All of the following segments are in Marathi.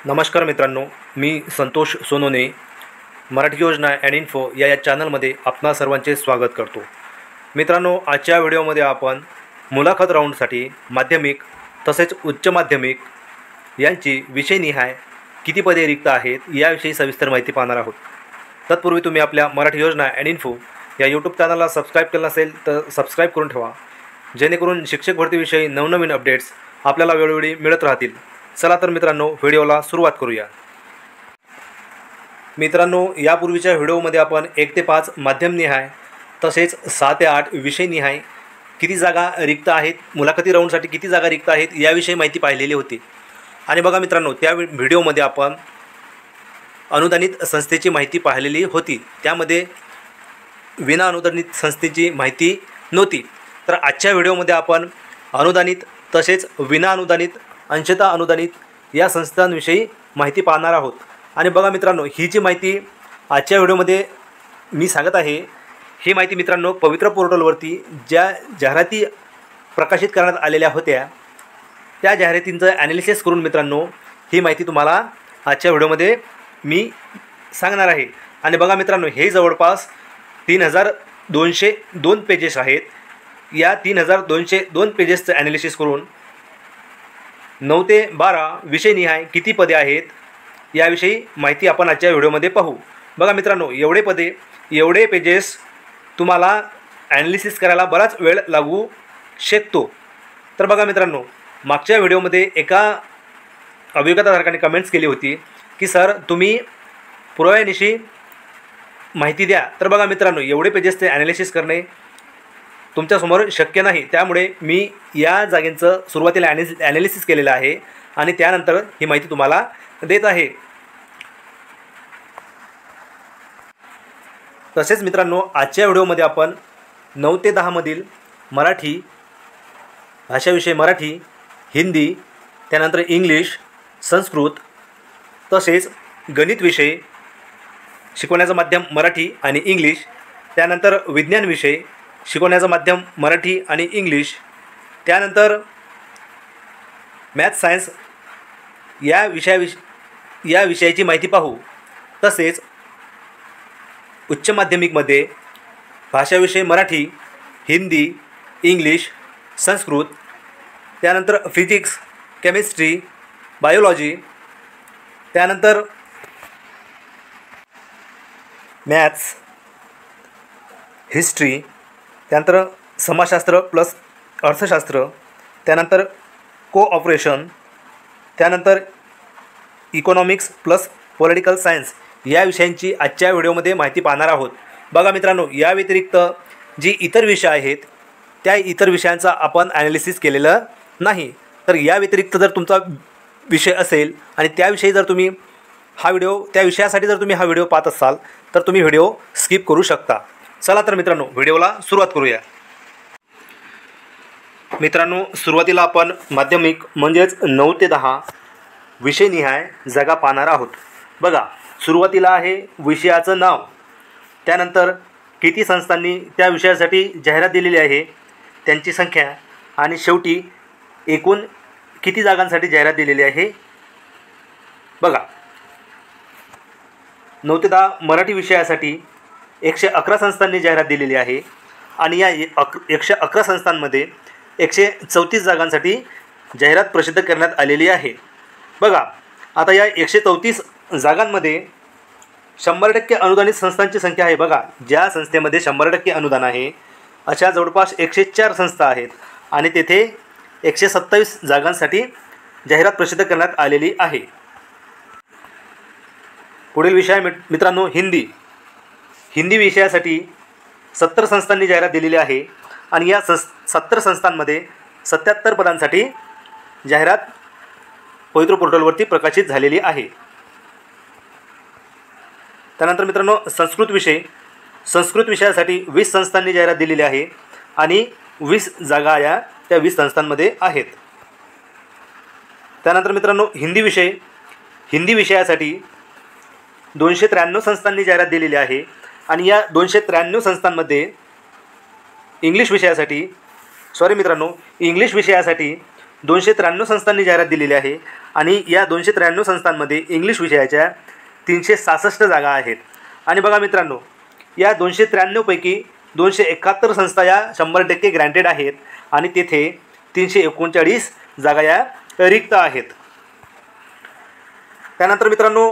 नमस्कार मित्रांनो, मी संतोष सोनोने मराठी योजना अँड इन्फो या चॅनलमध्ये आपणा सर्वांचे स्वागत करतो। मित्रांनो, आजच्या व्हिडिओमध्ये आपण मुलाखत राऊंडसाठी माध्यमिक तसेच उच्च माध्यमिक यांची विषयनिहाय किती पदे रिक्त आहेत याविषयी सविस्तर माहिती पाहणार आहोत। तत्पूर्वी तुम्ही आपल्या मराठी योजना अँड इन्फो या यूट्यूब चॅनलला सबस्क्राईब केलं नसेल तर सबस्क्राईब करून ठेवा, जेणेकरून शिक्षक भरतीविषयी नवनवीन अपडेट्स आपल्याला वेळोवेळी मिळत राहतील। चला तर मित्रांनो, व्हिडिओला सुरुवात करूया। मित्रांनो, यापूर्वीच्या व्हिडिओमध्ये आपण 1 ते 5 माध्यमनिहाय तसेच 6 ते 8 विषयनिहाय किती जागा रिक्त आहेत, मुलाखती राऊंडसाठी किती जागा रिक्त आहेत याविषयी माहिती पाहिलेली होती। आणि बघा मित्रांनो, त्या व्हिडिओमध्ये आपण अनुदानित संस्थेची माहिती पाहिलेली होती, त्यामध्ये विना अनुदानित संस्थेची माहिती नव्हती। तर आजच्या व्हिडिओमध्ये आपण अनुदानित तसेच विना अनुदानित अंशतः अनुदानित या संस्थांविषयी माहिती पाहणार आहोत। आणि बघा मित्रांनो, ही जी माहिती आजच्या व्हिडिओमध्ये मी सांगत आहे, ही माहिती मित्रांनो पवित्र पोर्टलवरती ज्या जाहिराती प्रकाशित करण्यात आलेल्या होत्या त्या जाहिरातींचं ॲनालिसिस करून मित्रांनो ही माहिती तुम्हाला आजच्या व्हिडिओमध्ये मी सांगणार आहे। आणि बघा मित्रांनो, हे जवळपास 3202 पेजेस आहेत। या 3202 पेजेसचं ॲनालिसिस करून 9 ते 12 विषयनिहाय किती पदे आहेत याविषयी माहिती आपण आजच्या व्हिडिओमध्ये पाहू। बघा मित्रांनो, एवढे पेजेस तुम्हाला ॲनालिसिस करायला बराच वेळ लागू शकतो। तर बघा मित्रांनो, मागच्या व्हिडिओमध्ये एका अभियोगाधारकाने कमेंट्स केली होती की सर तुम्ही पुराव्यानिशी माहिती द्या। तर बघा मित्रांनो, एवढे पेजेसचे ॲनालिसिस करणे तुमच्यासमोर शक्य नाही, त्यामुळे मी या जागेंचं सुरुवातीला ॲनालिसिस केलेलं आहे आणि त्यानंतर ही माहिती तुम्हाला देत आहे। तसेच मित्रांनो, आजच्या व्हिडिओमध्ये आपण 9 ते 10 मधील मराठी भाषाविषय, मराठी, हिंदी, त्यानंतर इंग्लिश, संस्कृत तसेच गणित विषय शिकवण्याचं माध्यम मराठी आणि इंग्लिश, त्यानंतर विज्ञान विषय शिकवण्याचं माध्यम मराठी आणि इंग्लिश, त्यानंतर मॅथ्स सायन्स या विषयाची माहिती पाहू। तसेच उच्च माध्यमिकमध्ये भाषाविषय मराठी, हिंदी, इंग्लिश, संस्कृत, त्यानंतर फिजिक्स, केमिस्ट्री, बायोलॉजी, त्यानंतर मॅथ्स, हिस्ट्री, त्यानंतर समाजशास्त्र प्लस अर्थशास्त्र, त्यानंतर कोऑपरेशन, त्यानंतर इकॉनॉमिक्स प्लस पॉलिटिकल सायन्स या विषयांची आजच्या व्हिडिओमध्ये माहिती पाहणार आहोत। बघा मित्रांनो, या व्यतिरिक्त जी इतर विषय आहेत त्या इतर विषयांचा आपण ॲनालिसिस केलेलं नाही। तर या व्यतिरिक्त जर तुमचा विषय असेल आणि त्याविषयी जर तुम्ही त्या विषयासाठी जर तुम्ही हा व्हिडिओ पाहत असाल तर तुम्ही व्हिडिओ स्किप करू शकता। चला तर मित्रांनो, व्हिडिओला सुरुवात करूया। मित्रांनो, सुरुवातीला आपण माध्यमिक म्हणजेच 9 ते 10 विषयनिहाय जागा पाहणार आहोत। बघा, सुरुवातीला आहे विषयाचं नाव, त्यानंतर किती संस्थांनी त्या विषयासाठी जाहिरात दिलेली आहे त्यांची संख्या, आणि शेवटी एकूण किती जागांसाठी जाहिरात दिलेली आहे। बघा, 9 ते 10 मराठी विषयासाठी 111 संस्थांनी जाहिरात दिलेली आहे आणि या 111 संस्थांमध्ये 134 जागांसाठी जाहिरात प्रसिद्ध करण्यात आलेली आहे। बघा, आता या 134 जागांमध्ये 100% अनुदानित संस्थांची संख्या आहे। बघा, ज्या संस्थेमध्ये 100% अनुदान आहे अशा जवळपास 104 संस्था आहेत आणि तेथे 127 जागांसाठी जाहिरात प्रसिद्ध करण्यात आलेली आहे। पुढील विषय मित्रांनो हिंदी विषयासाठी 70 संस्थांनी जाहिरात दिलेली आहे आणि या 70 संस्थांमध्ये 77 पदांसाठी जाहिरात पवित्र पोर्टलवरती प्रकाशित झालेली आहे। त्यानंतर मित्रांनो, संस्कृत विषयासाठी 20 संस्थांनी जाहिरात दिलेली आहे आणि 20 जागा त्या 20 संस्थांमध्ये आहेत। त्यानंतर मित्रांनो, हिंदी विषयासाठी 293 संस्थांनी जाहिरात दिलेली आहे आणि या 293 संस्थांमध्ये इंग्लिश विषयासाठी 293 संस्थांनी जाहिरात दिलेली आहे आणि या 293 संस्थांमध्ये इंग्लिश विषयाच्या 366 जागा आहेत. आणि बघा मित्रांनो, या 293 पैकी 271 संस्था या 100% ग्रँटेड आहेत आणि तेथे 339 जागा या रिक्त आहेत. त्यानंतर मित्रांनो,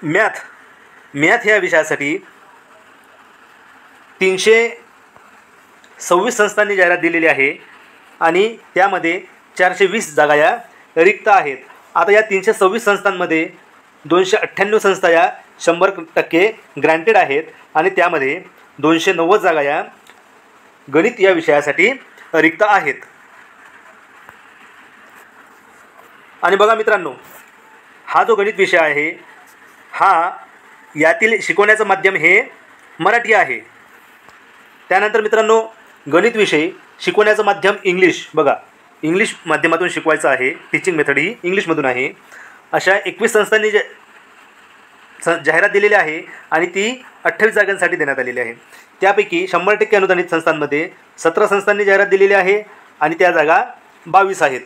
मॅथ या विषयासाठी 326 संस्थांनी जाहिरात दिलेली आहे आणि त्यामध्ये 420 जागा या रिक्त आहेत. आता या 326 संस्थांमध्ये 298 संस्था या 100% ग्रँटेड आहेत आणि त्यामध्ये 290 जागा या गणित या विषयासाठी रिक्त आहेत. आणि बघा मित्रांनो, हा जो गणित विषय आहे हा यातील शिकवण्याचं माध्यम हे मराठी आहे. त्यानंतर मित्रांनो, गणित विषय शिकवण्याचं माध्यम इंग्लिश. बघा, इंग्लिश माध्यमातून शिकवायचं आहे. टीचिंग मेथड ही इंग्लिशमधून आहे. अशा 21 संस्थांनी जाहिरात दिलेली आहे आणि ती 28 जागांसाठी देण्यात आलेली आहे. त्यापैकी 100% अनुदानित संस्थांमध्ये 17 संस्थांनी जाहिरात दिलेली आहे आणि त्या जागा 22 आहेत.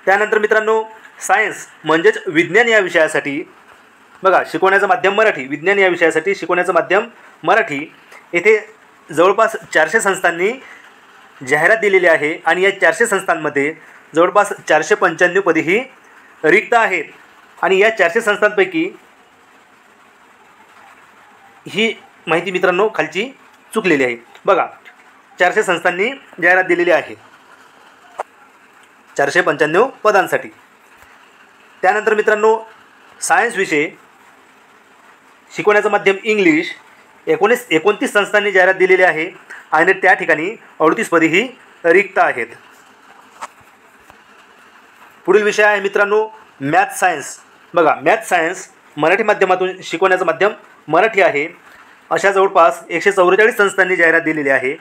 त्यानंतर मित्रांनो, सायन्स म्हणजेच विज्ञान या विषयासाठी बघा, शिकवण्याचं माध्यम मराठी. विज्ञान या विषयासाठी शिकवण्याचं माध्यम मराठी. येथे जवळपास 400 संस्थांनी जाहिरात दिलेली आहे आणि या 400 संस्थांमध्ये जवळपास 495 पदेही रिक्त आहेत. आणि या 400 संस्थांपैकी ही माहिती मित्रांनो खालची चुकलेली आहे. बघा, 400 संस्थांनी जाहिरात दिलेली आहे 495 पदांसाठी. त्यानंतर मित्रांनो, सायन्स विषय शिकवण्याचं माध्यम इंग्लिश 29 संस्थांनी जाहिरात दिलेली आहे आणि त्या ठिकाणी 38 पदेही रिक्त आहेत. पुढील विषय आहे मित्रांनो मॅथ सायन्स. बघा, मॅथ सायन्स मराठी माध्यमातून शिकवण्याचं माध्यम मराठी आहे. अशा जवळपास 144 संस्थांनी जाहिरात दिलेली आहे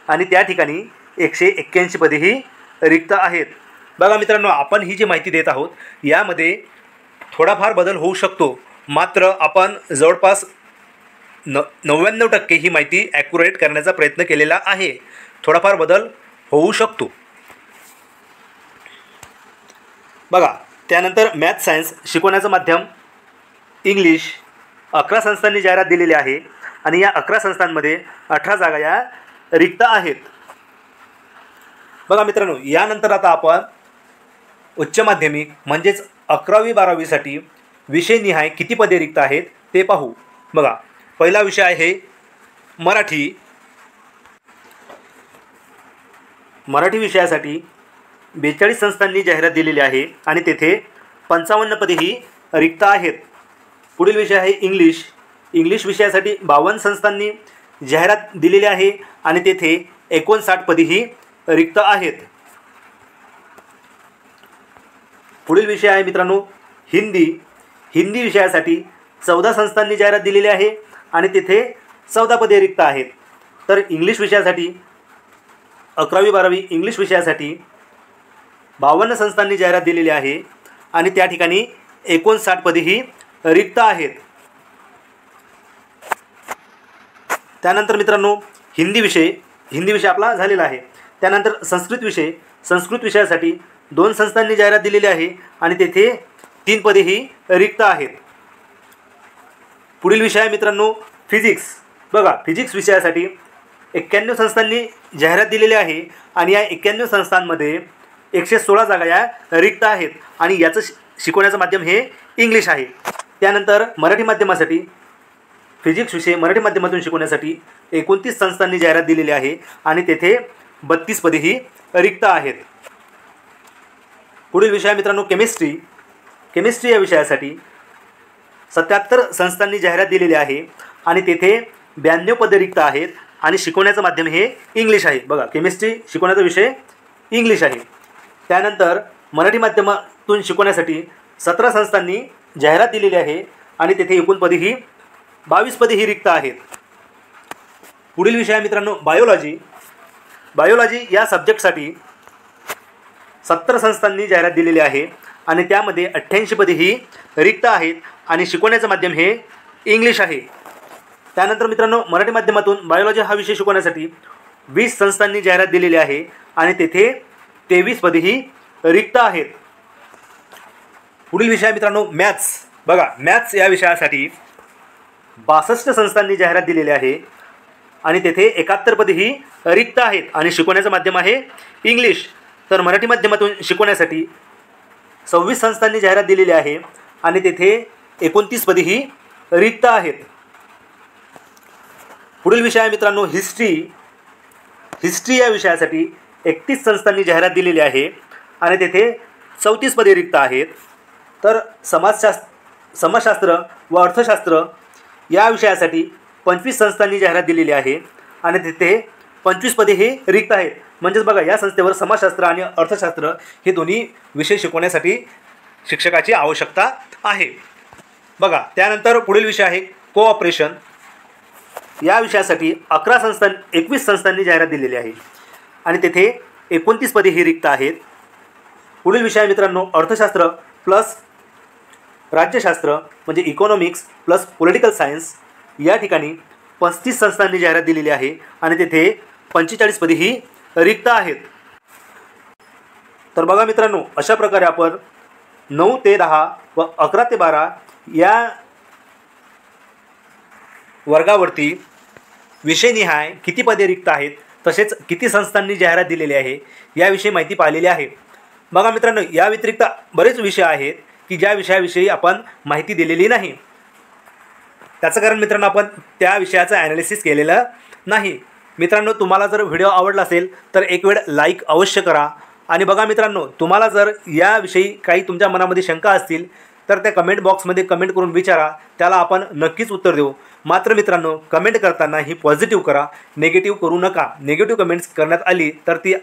आणि त्या ठिकाणी 181 पदेही रिक्त आहेत. बघा मित्रांनो, आपण ही जी माहिती देत आहोत यामध्ये थोडाफार बदल होऊ शकतो, मात्र आपण जवळपास 99% ही माहिती ॲक्युरेट करण्याचा प्रयत्न केलेला आहे. थोडाफार बदल होऊ शकतो. बघा, त्यानंतर मॅथ सायन्स शिकवण्याचं माध्यम इंग्लिश 11 संस्थांनी जाहिरात दिलेली आहे आणि या 11 संस्थांमध्ये 18 जागा या रिक्त आहेत. बघा मित्रांनो, यानंतर आता आपण उच्च माध्यमिक म्हणजेच 11वी-12वीसाठी विषयनिहाय किती पदे रिक्त आहेत ते पाहू. बघा, पहिला विषय आहे मराठी. मराठी विषयासाठी 42 संस्थांनी जाहिरात दिलेली आहे आणि तेथे 55 पदेही रिक्त आहेत. पुढील विषय आहे इंग्लिश. इंग्लिश विषयासाठी 52 संस्थांनी जाहिरात दिलेली आहे आणि तेथे 59 पदेही रिक्त आहेत. पुढील विषय आहे मित्रांनो हिंदी. हिंदी विषयासाठी 14 संस्थांनी जाहिरात दिलेली आहे आणि तेथे 14 पदे रिक्त आहेत. तर इंग्लिश विषयासाठी 11वी-12वी इंग्लिश विषयासाठी 52 संस्थांनी जाहिरात दिलेली आहे आणि त्या ठिकाणी 59 पदेही रिक्त आहेत. त्यानंतर मित्रांनो हिंदी विषय आपला झालेला आहे. त्यानंतर संस्कृत विषयासाठी 2 संस्थांनी जाहिरात दिलेली आहे आणि तेथे 3 पदेही रिक्त आहेत. पुढील विषय आहे मित्रांनो फिजिक्स. बघा, फिजिक्स विषयासाठी 91 संस्थांनी जाहिरात दिलेली आहे आणि या 91 संस्थांमध्ये 116 जागा या रिक्त आहेत आणि याचं शिकवण्याचं माध्यम हे इंग्लिश आहे. त्यानंतर मराठी माध्यमासाठी फिजिक्स विषय मराठी माध्यमातून शिकवण्यासाठी 29 संस्थांनी जाहिरात दिलेली आहे आणि तेथे 32 पदेही रिक्त आहेत. पुढील विषय मित्रांनो केमिस्ट्री या विषयासाठी 77 संस्थांनी जाहिरात दिलेली आहे आणि तेथे 92 पदे रिक्त आहेत आणि शिकवण्याचं माध्यम हे इंग्लिश आहे. बघा, केमिस्ट्री शिकवण्याचा विषय इंग्लिश आहे. त्यानंतर मराठी माध्यमातून शिकवण्यासाठी 17 संस्थांनी जाहिरात दिलेली आहे आणि तेथे एकूण पदेही 22 पदेही रिक्त आहेत. पुढील विषय आहे मित्रांनो बायोलॉजी या सब्जेक्टसाठी 70 संस्थांनी जाहिरात दिलेली आहे आणि त्यामध्ये 88 पदेही रिक्त आहेत आणि शिकवण्याचं माध्यम हे इंग्लिश आहे. त्यानंतर मित्रांनो मराठी माध्यमातून बायोलॉजी हा विषय शिकवण्यासाठी 20 संस्थांनी जाहिरात दिलेली आहे आणि तेथे 23 पदेही रिक्त आहेत. पुढील विषय आहे मित्रांनो मॅथ्स. बघा, मॅथ्स या विषयासाठी 62 संस्थांनी जाहिरात दिलेली आहे आणि तेथे 71 पदे ही रिक्त आहेत आणि शिकवण्याचं माध्यम आहे इंग्लिश. तर मराठी माध्यमातून शिकवण्यासाठी 26 संस्थांनी जाहिरात दिलेली आहे आणि तेथे 29 पदे ही रिक्त आहेत. पुढील विषय आहे मित्रांनो हिस्ट्री. हिस्ट्री या विषयासाठी 31 संस्थांनी जाहिरात दिलेली आहे आणि तेथे 34 पदे रिक्त आहेत. तर समाजशास्त्र व अर्थशास्त्र या विषयासाठी 25 संस्थांनी जाहिरात दिलेली आहे आणि तिथे 25 पदे हे रिक्त आहेत. म्हणजेच बघा, या संस्थेवर समाजशास्त्र आणि अर्थशास्त्र हे दोन्ही विषय शिकवण्यासाठी शिक्षकाची आवश्यकता आहे. बघा, त्यानंतर पुढील विषय आहे कोऑपरेशन. या विषयासाठी 21 संस्थांनी जाहिरात दिलेली आहे आणि तेथे 29 पदे ही रिक्त आहेत. पुढील विषय मित्रांनो अर्थशास्त्र प्लस राज्यशास्त्र म्हणजे इकॉनॉमिक्स प्लस पॉलिटिकल सायन्स. या ठिकाणी 35 संस्थांनी जाहिरात दिलेली आहे आणि तेथे 45 पदे ही रिक्त आहेत. तर बघा मित्रांनो, अशा प्रकारे आपण 9 ते 10 व 11 ते 12 या वर्गावरती विषयनिहाय किती पदे रिक्त आहेत तसेच किती संस्थांनी जाहिरात दिलेली आहे याविषयी माहिती पाहिलेली आहे. बघा मित्रांनो, या व्यतिरिक्त बरेच विषय आहेत की ज्या विषयाविषयी आपण माहिती दिलेली नाही. त्याचं कारण मित्रांनो, आपण त्या विषयाचं ॲनालिसिस केलेलं नाही. मित्रांनो, तुम्हाला जर व्हिडिओ आवडला असेल तर एक वेळ लाईक अवश्य करा. आणि बघा मित्रांनो, तुम्हाला जर याविषयी काही तुमच्या मनामध्ये शंका असतील तर त्या कमेंट बॉक्समध्ये कमेंट करून विचारा, त्याला आपण नक्कीच उत्तर देऊ. मात्र मित्रांनो, कमेंट करताना ही पॉझिटिव्ह करा, निगेटिव्ह करू नका. निगेटिव्ह कमेंट्स करण्यात आली तर ती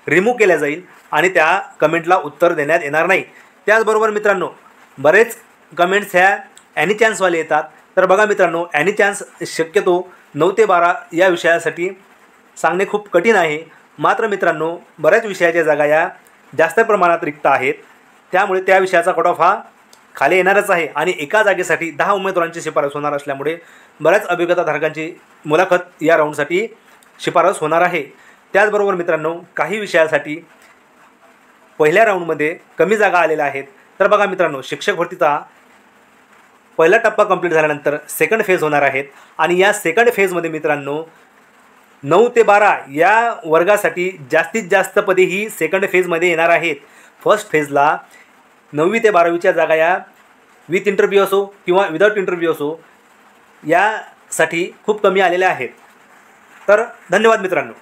रिमूव्ह केल्या जाईल आणि त्या कमेंटला उत्तर देण्यात येणार नाही. त्याचबरोबर मित्रांनो, बरेच कमेंट्स ह्या ॲनी चान्सवाले येतात. तर बघा मित्रांनो, ॲनी चान्स शक्यतो 9 ते 12 या विषयासाठी सांगणे खूप कठीण आहे. मात्र मित्रांनो, बऱ्याच विषयाच्या जागा या जास्त प्रमाणात रिक्त आहेत, त्यामुळे त्या विषयाचा कट ऑफ हा खाली येणारच आहे आणि एका जागेसाठी 10 उमेदवारांची शिफारस होणार असल्यामुळे बऱ्याच अभिज्ञताधारकांची मुलाखत या राऊंडसाठी शिफारस होणार आहे. त्याचबरोबर मित्रांनो, काही विषयासाठी पहिल्या राऊंडमध्ये कमी जागा आलेल्या आहेत. तर बघा मित्रांनो, शिक्षक भरतीचा पहिला टप्पा कंप्लीट झाल्यानंतर सेकंड फेज होणार आहेत आणि या सेकंड फेजमध्ये मित्रांनो 9 ते 12 या वर्गासाठी जास्तीत जास्त पदे ही सेकंड फेजमध्ये येणार आहेत. फर्स्ट फेजला 9वी ते 12वीच्या जागा या विथ इंटरव्ह्यू असो किंवा विदाऊट इंटरव्ह्यू असो यासाठी खूप कमी आलेल्या आहेत. तर धन्यवाद मित्रांनो.